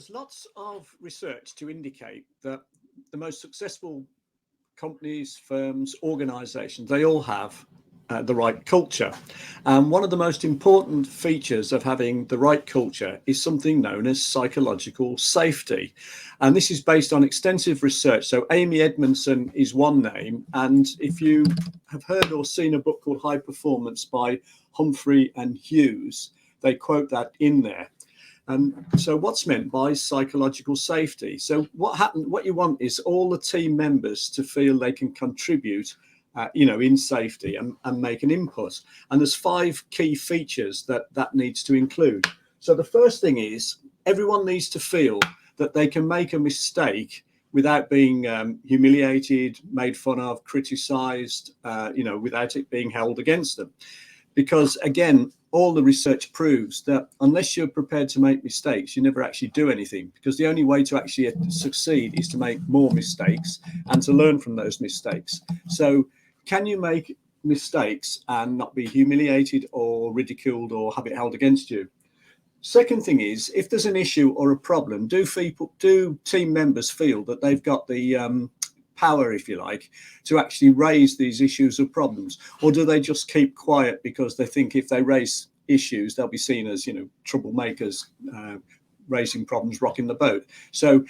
There's lots of research to indicate that the most successful companies, firms, organizations, they all have the right culture. And one of the most important features of having the right culture is something known as psychological safety. And this is based on extensive research. So Amy Edmondson is one name. And if you have heard or seen a book called High Performance by Humphrey and Hughes, they quote that in there. And so what's meant by psychological safety? So what you want is all the team members to feel they can contribute, in safety and make an input. And there's 5 key features that needs to include. So the first thing is everyone needs to feel that they can make a mistake without being humiliated, made fun of, criticized, without it being held against them. Because again, all the research proves that unless you're prepared to make mistakes, you never actually do anything, because the only way to actually succeed is to make more mistakes and to learn from those mistakes. So can you make mistakes and not be humiliated or ridiculed or have it held against you? Second thing is, if there's an issue or a problem, do team members feel that they've got the power, if you like, to actually raise these issues or problems? Or do they just keep quiet because they think if they raise issues, they'll be seen as, troublemakers, raising problems, rocking the boat? So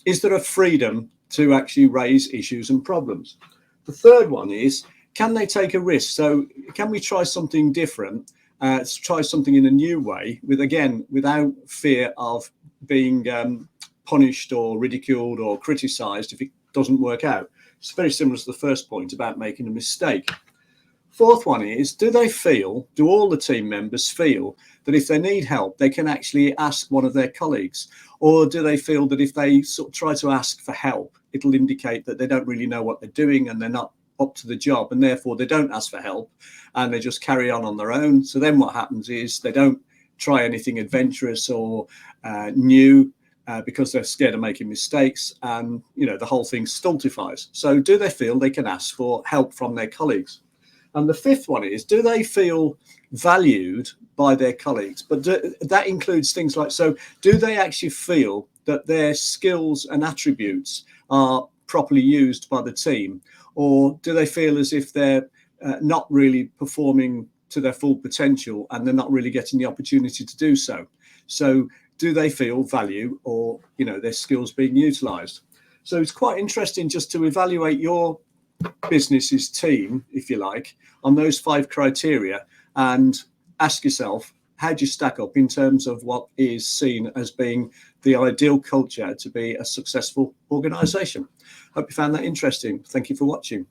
is there a freedom to actually raise issues and problems? The third one is, can they take a risk? So can we try something different, try something in a new way, without fear of being punished or ridiculed or criticized if it doesn't work out? It's very similar to the first point about making a mistake. Fourth one is, do all the team members feel that if they need help, they can actually ask one of their colleagues? Or do they feel that if they sort of try to ask for help, it'll indicate that they don't really know what they're doing and they're not up to the job, and therefore they don't ask for help and they just carry on their own? So then what happens is they don't try anything adventurous or new, because they're scared of making mistakes, and the whole thing stultifies. So do they feel they can ask for help from their colleagues? And the fifth one is, do they feel valued by their colleagues? But that includes things like, so do they actually feel that their skills and attributes are properly used by the team? Or do they feel as if they're not really performing to their full potential and they're not really getting the opportunity to do so? So do they feel value, or their skills being utilized? So it's quite interesting just to evaluate your business's team, if you like, on those 5 criteria, and ask yourself, how do you stack up in terms of what is seen as being the ideal culture to be a successful organization? Hope you found that interesting. Thank you for watching.